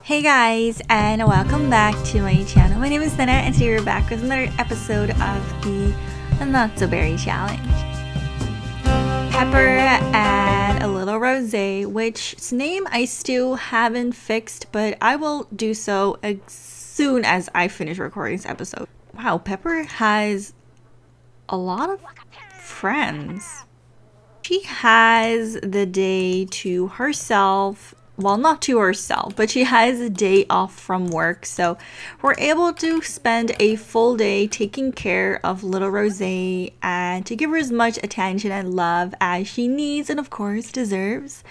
Hey guys, and welcome back to my channel. My name is Nenna, and today we're back with another episode of the Not So Berry Challenge. Pepper and a little rosé, which its name I still haven't fixed, but I will do so as soon as I finish recording this episode. Wow, Pepper has a lot of friends. She has the day to herself. Well, not to herself, but she has a day off from work, so we're able to spend a full day taking care of little Rosé and to give her as much attention and love as she needs and of course deserves.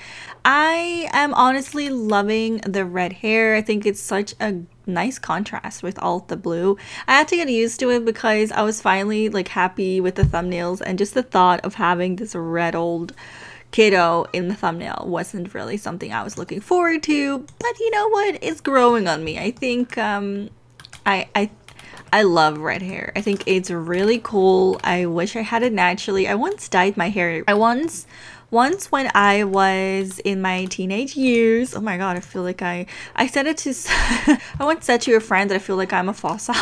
I am honestly loving the red hair. I think it's such a nice contrast with all the blue. I had to get used to it because I was finally like happy with the thumbnails, and just the thought of having this red old kiddo in the thumbnail wasn't really something I was looking forward to, but you know what, it's growing on me. I think I love red hair. I think it's really cool. I wish I had it naturally. I once dyed my hair. Once when I was in my teenage years, oh my god, I feel like I said it to I once said to a friend that I feel like I'm a fossil.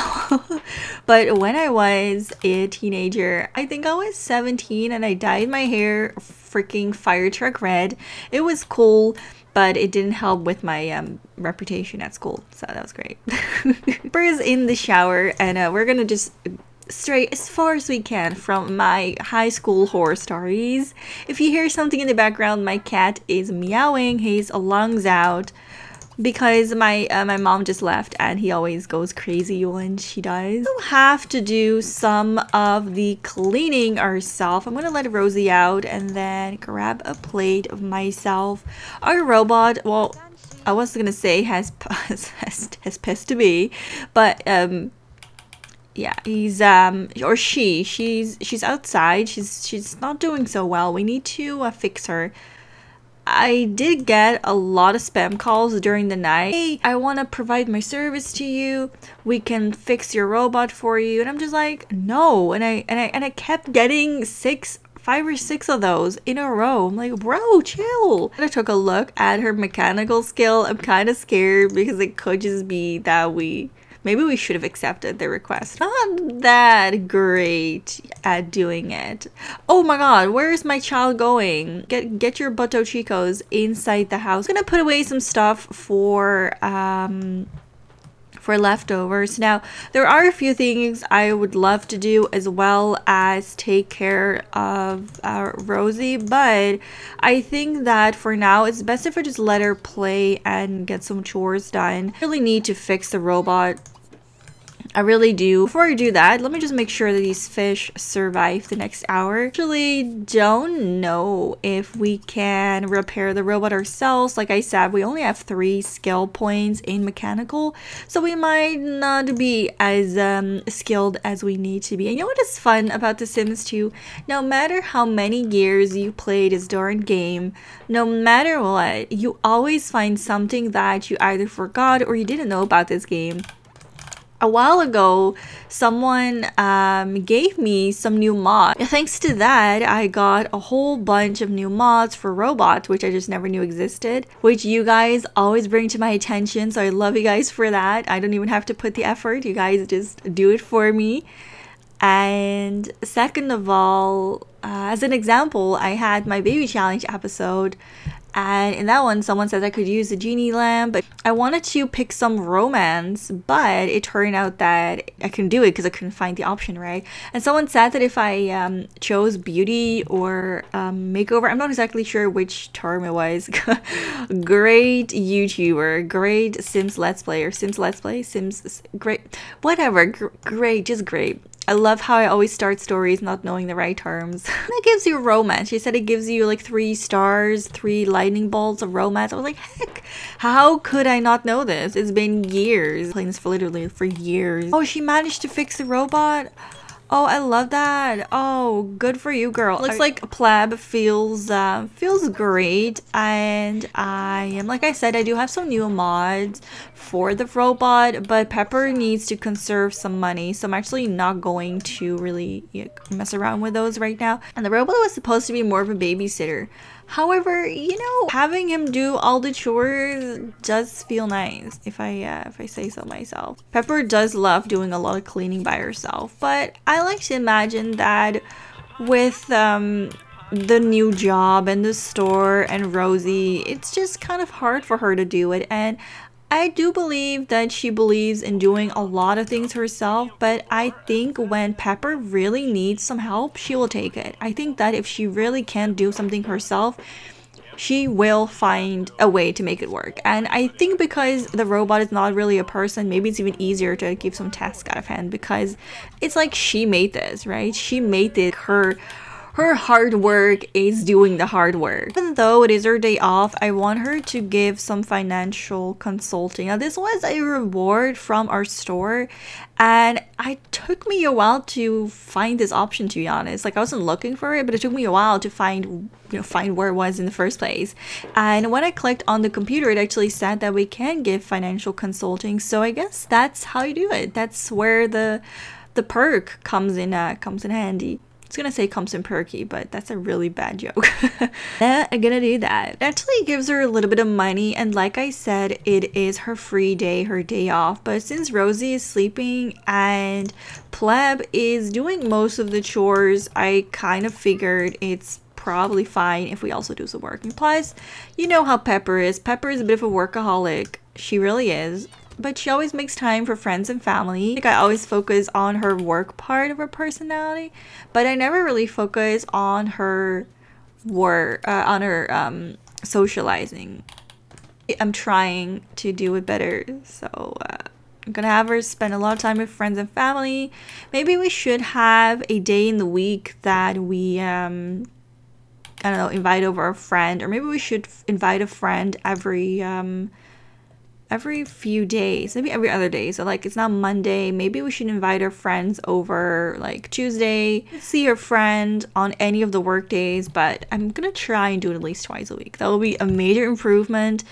But when I was a teenager, I think I was 17, and I dyed my hair freaking fire truck red. It was cool, but it didn't help with my reputation at school, so that was great. Pepper's in the shower, and we're gonna just stray as far as we can from my high school horror stories. If you hear something in the background, my cat is meowing his lungs out because my mom just left, and he always goes crazy when she does. We'll have to do some of the cleaning ourselves. I'm gonna let Rosie out and then grab a plate of myself. Our robot, well, I was gonna say has pissed to be, but yeah, he's or she's outside. She's not doing so well. We need to fix her. I did get a lot of spam calls during the night. Hey, I want to provide my service to you. We can fix your robot for you. And I'm just like, no. And I kept getting 5 or 6 of those in a row. I'm like, bro, chill. I took a look at her mechanical skill. I'm kind of scared because it could just be that maybe we should have accepted the request. Not that great at doing it. Oh my god, where is my child going? Get your Boto Chicos inside the house. I'm gonna put away some stuff for leftovers. Now, there are a few things I would love to do as well as take care of Rosie, but I think that for now it's best if I just let her play and get some chores done. I really need to fix the robot. I really do. Before I do that, let me just make sure that these fish survive the next hour. Actually, don't know if we can repair the robot ourselves. Like I said, we only have 3 skill points in mechanical, so we might not be as skilled as we need to be. And you know what is fun about The Sims 2? No matter how many years you play this darn game, no matter what, you always find something that you either forgot or you didn't know about this game. A while ago, someone gave me some new mods. Thanks to that, I got a whole bunch of new mods for robots, which I just never knew existed, which you guys always bring to my attention, so I love you guys for that. I don't even have to put the effort. You guys just do it for me. And second of all, as an example, I had my baby challenge episode, and in that one someone said I could use the genie lamp, but I wanted to pick some romance, but it turned out that I couldn't do it because I couldn't find the option, right? And someone said that if I chose beauty or makeover, I'm not exactly sure which term it was. Great YouTuber, great Sims Let's Play, or Sims Let's Play, Sims great, whatever, great, just great. I love how I always start stories not knowing the right terms. That gives you romance. She said it gives you like 3 stars, 3 lightning bolts of romance. I was like, heck, how could I not know this? It's been years. Playing this for literally for years. Oh, she managed to fix the robot. Oh, I love that. Oh, good for you, girl. Looks like Pleb feels great, and I am, like I said, I do have some new mods for the robot, but Pepper needs to conserve some money, so I'm actually not going to really mess around with those right now. And the robot was supposed to be more of a babysitter. However, you know, having him do all the chores does feel nice if I say so myself. Pepper does love doing a lot of cleaning by herself, but I like to imagine that with the new job and the store and Rosie, it's just kind of hard for her to do it. And I do believe that she believes in doing a lot of things herself, but I think when Pepper really needs some help, she will take it. I think that if she really can't do something herself, she will find a way to make it work. And I think because the robot is not really a person, maybe it's even easier to give some tasks out of hand, because it's like she made this, right? She made it. Her hard work is doing the hard work. Even though it is her day off, I want her to give some financial consulting. Now, this was a reward from our store, and it took me a while to find this option, to be honest. Like, I wasn't looking for it, but it took me a while to find where it was in the first place. And when I clicked on the computer, it actually said that we can give financial consulting. So I guess that's how you do it. That's where the perk comes in handy. I was gonna say comes in perky, but that's a really bad joke. I'm gonna do that. It actually gives her a little bit of money, and like I said, it is her free day, her day off. But since Rosie is sleeping and Pleb is doing most of the chores, I kind of figured it's probably fine if we also do some work. And plus, you know how Pepper is. Pepper is a bit of a workaholic. She really is. But she always makes time for friends and family. Like, I always focus on her work part of her personality, but I never really focus on her work, socializing. I'm trying to do it better, so I'm gonna have her spend a lot of time with friends and family. Maybe we should have a day in the week that we I don't know, invite over a friend, or maybe we should invite a friend every few days, maybe every other day. So like, it's not Monday, maybe we should invite our friends over like Tuesday, see her friend on any of the work days. But I'm gonna try and do it at least twice a week. That will be a major improvement.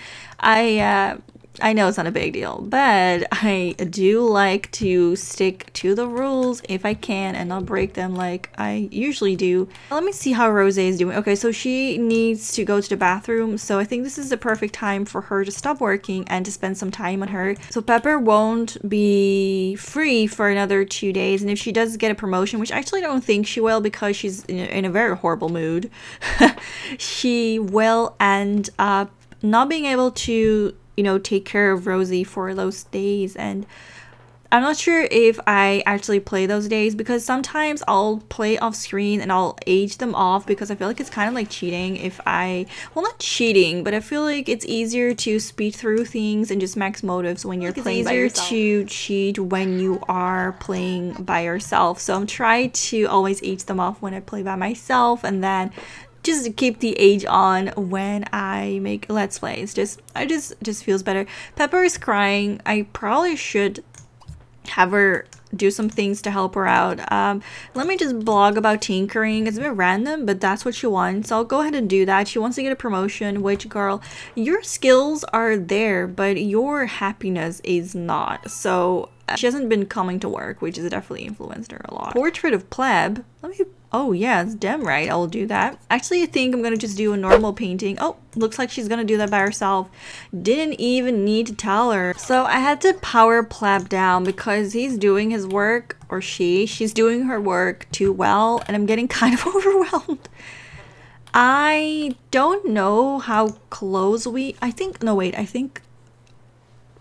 I know it's not a big deal, but I do like to stick to the rules if I can and not break them like I usually do. Let me see how Rose is doing. Okay, so she needs to go to the bathroom, so I think this is the perfect time for her to stop working and to spend some time on her. So Pepper won't be free for another 2 days, and if she does get a promotion, which I actually don't think she will because she's in a very horrible mood, she will end up not being able to, you know, take care of Rosie for those days. And I'm not sure if I actually play those days, because sometimes I'll play off screen and I'll age them off, because I feel like it's kind of like cheating if well, not cheating, but I feel like it's easier to speed through things and just max motives when you're playing by yourself. It's easier to cheat when you are playing by yourself. So I'm trying to always age them off when I play by myself, and then just to keep the age on when I make let's plays. Just feels better. Pepper is crying. I probably should have her do some things to help her out. Let me just blog about tinkering. It's a bit random, but that's what she wants, so I'll go ahead and do that. She wants to get a promotion, which, girl, your skills are there, but your happiness is not. So she hasn't been coming to work, which has definitely influenced her a lot. Portrait of Pleb. Let me, oh yeah, it's damn right, I'll do that. Actually, I think I'm gonna just do a normal painting. Oh, looks like she's gonna do that by herself. Didn't even need to tell her. So I had to power Pleb down because he's doing his work, or she's doing her work too well, and I'm getting kind of overwhelmed. I don't know how close I think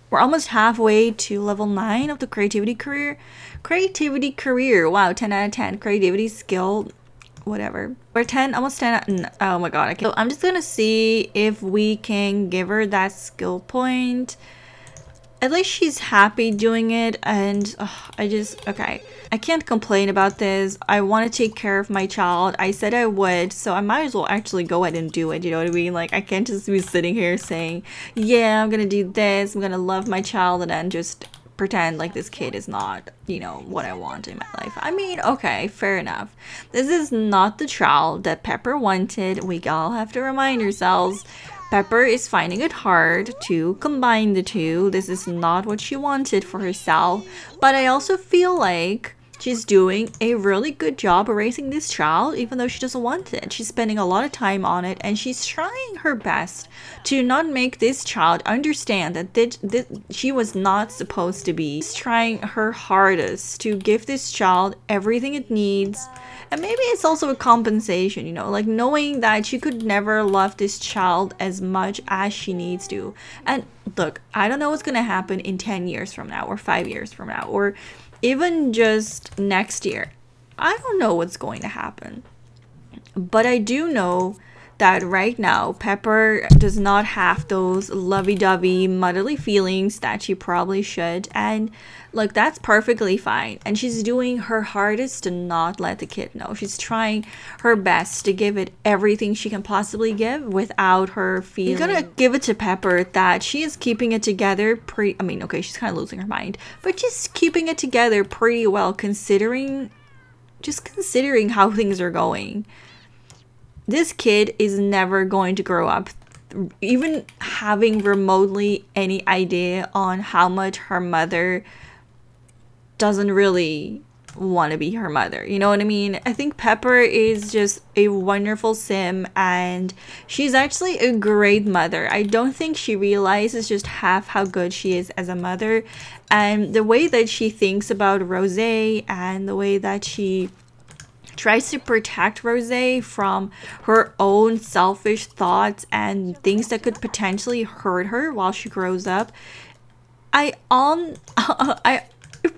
we're almost halfway to level 9 of the creativity career. Creativity career, wow, 10 out of 10. Creativity skill, whatever. We're 10, almost 10. Oh my god, I can't. So I'm just gonna see if we can give her that skill point. At least she's happy doing it, and okay. I can't complain about this. I want to take care of my child. I said I would, so I might as well actually go ahead and do it, you know what I mean? Like, I can't just be sitting here saying, yeah, I'm gonna do this, I'm gonna love my child, and then just pretend like this kid is not, you know, what I want in my life. I mean, okay, fair enough. This is not the child that Pepper wanted. We all have to remind ourselves. Pepper is finding it hard to combine the two. This is not what she wanted for herself. But I also feel like She's doing a really good job of raising this child, even though she doesn't want it. She's spending a lot of time on it, and she's trying her best to not make this child understand that she was not supposed to be. She's trying her hardest to give this child everything it needs. And maybe it's also a compensation, you know, like knowing that she could never love this child as much as she needs to. And look, I don't know what's going to happen in 10 years from now, or 5 years from now, or even just next year. I don't know what's going to happen. But I do know that right now, Pepper does not have those lovey-dovey, motherly feelings that she probably should. And look, that's perfectly fine. And she's doing her hardest to not let the kid know. She's trying her best to give it everything she can possibly give without her feeling. You gotta give it to Pepper that she is keeping it together I mean, okay, she's kind of losing her mind, but she's keeping it together pretty well considering how things are going. This kid is never going to grow up even having remotely any idea on how much her mother doesn't really want to be her mother. You know what I mean? I think Pepper is just a wonderful sim, and she's actually a great mother. I don't think she realizes just half how good she is as a mother, and the way that she thinks about Rosé and the way that she tries to protect Rosé from her own selfish thoughts and things that could potentially hurt her while she grows up. I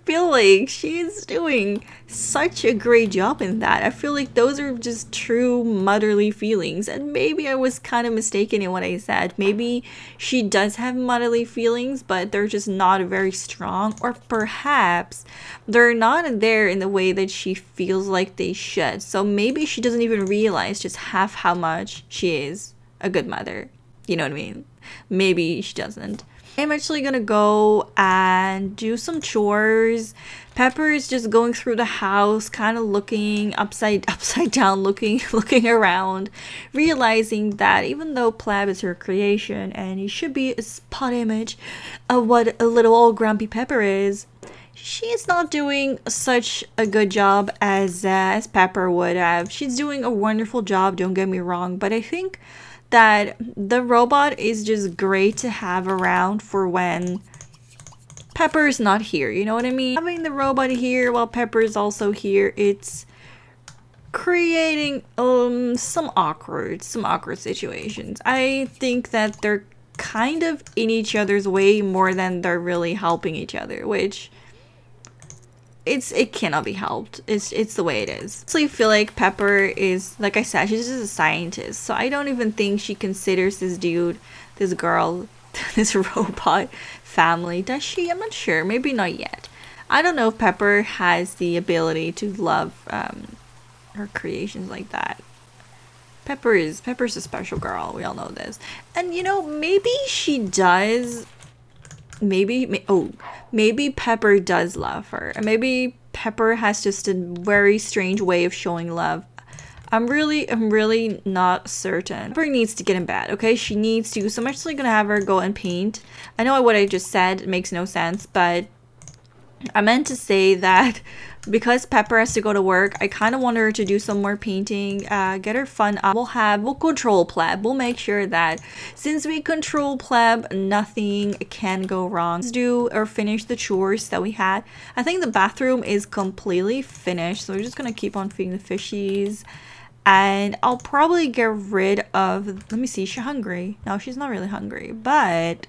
feel like she's doing such a great job in that. I feel like those are just true motherly feelings, and maybe I was kind of mistaken in what I said. Maybe she does have motherly feelings, but they're just not very strong, or perhaps they're not there in the way that she feels like they should. So maybe she doesn't even realize just half how much she is a good mother. You know what I mean? Maybe she doesn't. I'm actually gonna go and do some chores. Pepper is just going through the house, kind of looking upside down, looking around, realizing that even though Plab is her creation and he should be a spot image of what a little old grumpy Pepper is, she's not doing such a good job as Pepper would have. She's doing a wonderful job, don't get me wrong, but I think that the robot is just great to have around for when Pepper's not here, you know what I mean? Having the robot here while Pepper's also here, it's creating some awkward situations. I think that they're kind of in each other's way more than they're really helping each other, which it cannot be helped. It's the way it is. So I feel like Pepper is, like I said, she's just a scientist. So I don't even think she considers this dude, this girl, this robot family. Does she? I'm not sure. Maybe not yet. I don't know if Pepper has the ability to love her creations like that. Pepper's a special girl. We all know this. And you know, maybe she does. Maybe Pepper does love her, and maybe Pepper has just a very strange way of showing love. I'm really not certain. Pepper needs to get in bed, okay? She needs to. So I'm actually gonna have her go and paint. I know what I just said makes no sense, but I meant to say that because Pepper has to go to work, I kind of want her to do some more painting, get her fun up. We'll control Pleb. We'll make sure that since we control Pleb, nothing can go wrong. Let's do or finish the chores that we had. I think the bathroom is completely finished, so we're just gonna keep on feeding the fishies. And I'll probably get rid of, let me see, is she hungry? No, she's not really hungry, but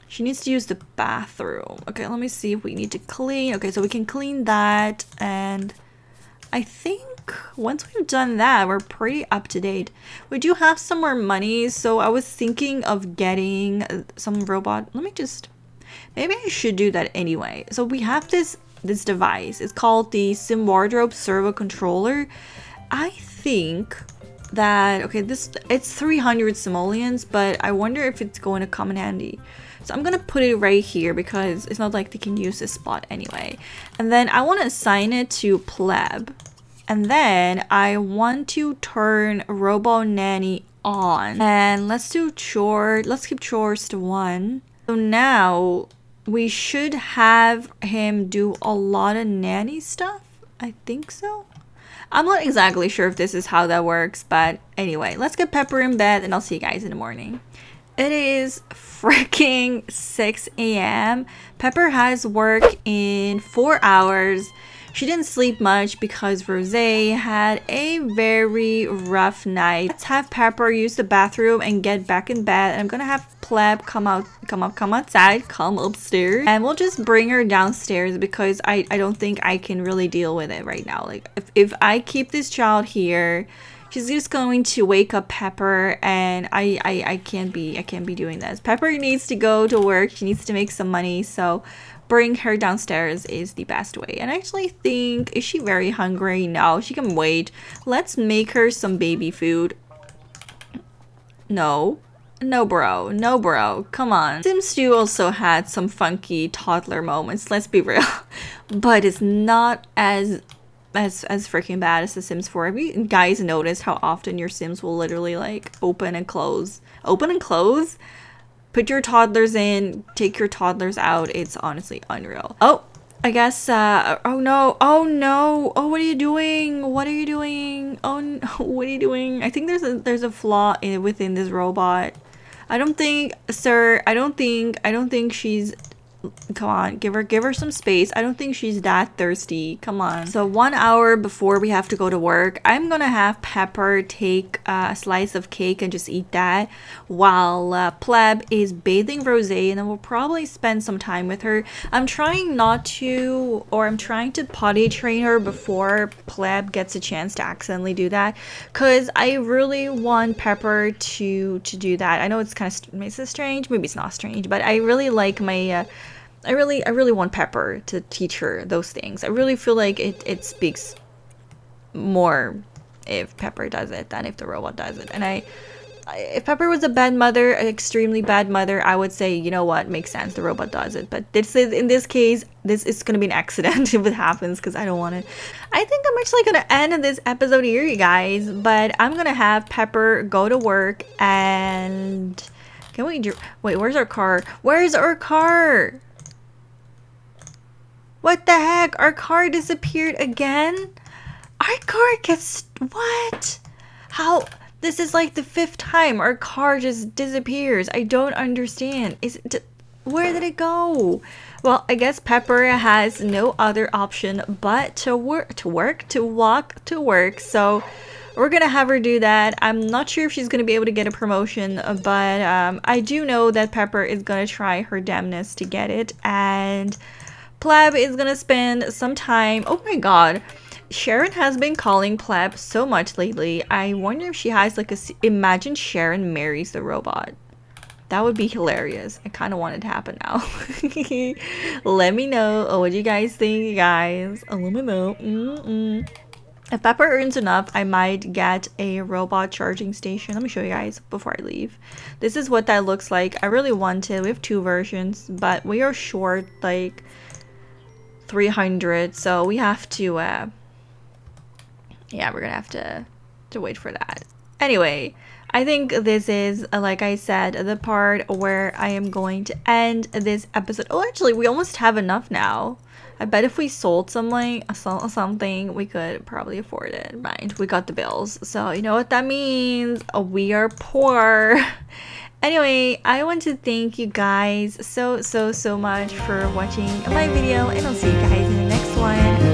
she needs to use the bathroom. Okay, let me see if we need to clean. Okay, so we can clean that. And I think once we've done that, we're pretty up to date. We do have some more money. So I was thinking of getting some robot. Maybe I should do that anyway. So we have this device. It's called the Sim Wardrobe Servo Controller. I think that, okay, it's 300 simoleons, but I wonder if it's going to come in handy. So I'm gonna put it right here because it's not like they can use this spot anyway. And then I want to assign it to Pleb. And then I want to turn Robo Nanny on. And let's do chore. Let's keep chores to 1. So now we should have him do a lot of nanny stuff. I think so. I'm not exactly sure if this is how that works, but anyway, let's get Pepper in bed and I'll see you guys in the morning. It is freaking 6 a.m. Pepper has work in 4 hours. She didn't sleep much because Rose had a very rough night. Let's have Pepper use the bathroom and get back in bed. And I'm gonna have Pleb come upstairs, and we'll just bring her downstairs because I don't think I can really deal with it right now. Like if I keep this child here, she's just going to wake up Pepper, and I can't be doing this. Pepper needs to go to work. She needs to make some money, so bring her downstairs is the best way. And I actually think, is she very hungry? No, she can wait. Let's make her some baby food. No bro, come on. Sims 2 also had some funky toddler moments, let's be real, but it's not as freaking bad as the Sims 4. Have you guys noticed how often your Sims will literally like open and close? Put your toddlers in, take your toddlers out. It's honestly unreal. Oh, I guess, oh no, oh, what are you doing? Oh no, what are you doing? I think there's a flaw within this robot. I don't think she's, come on, give her some space. I don't think she's that thirsty. Come on. So 1 hour before we have to go to work, I'm gonna have Pepper take a slice of cake and just eat that while Pleb is bathing Rose, and then we'll probably spend some time with her. I'm trying to potty train her before Pleb gets a chance to accidentally do that, because I really want Pepper to do that. I know it's kind of makes it strange, maybe it's not strange, but I really like my I really want Pepper to teach her those things. I really feel like it speaks more if Pepper does it than if the robot does it. And if Pepper was a bad mother, an extremely bad mother, I would say, you know what, makes sense, the robot does it. But in this case, this is gonna be an accident if it happens, because I don't want it. I think I'm actually gonna end this episode here, you guys. But I'm gonna have Pepper go to work, and can we wait, where's our car? Where's our car? What the heck? Our car disappeared again? Our car gets... What? How? This is like the 5th time our car just disappears. I don't understand. Where did it go? Well, I guess Pepper has no other option but to walk to work. So we're gonna have her do that. I'm not sure if she's gonna be able to get a promotion, but I do know that Pepper is gonna try her damnness to get it, and Pleb is gonna spend some time. Oh my god, Sharon has been calling Pleb so much lately. I wonder if she has like imagine Sharon marries the robot. That would be hilarious. I kind of want it to happen now. Let me know what you guys think, guys. Let me know. If Pepper earns enough, I might get a robot charging station. Let me show you guys before I leave. This is what that looks like. I really want it. We have 2 versions, but we are short like 300, so we have to yeah, we're gonna have to wait for that. Anyway, I think this is, like I said, the part where I am going to end this episode. Oh, actually, we almost have enough now. I bet if we sold something, we could probably afford it. Mind, we got the bills, so you know what that means. We are poor. Anyway, I want to thank you guys so much for watching my video, and I'll see you guys in the next one.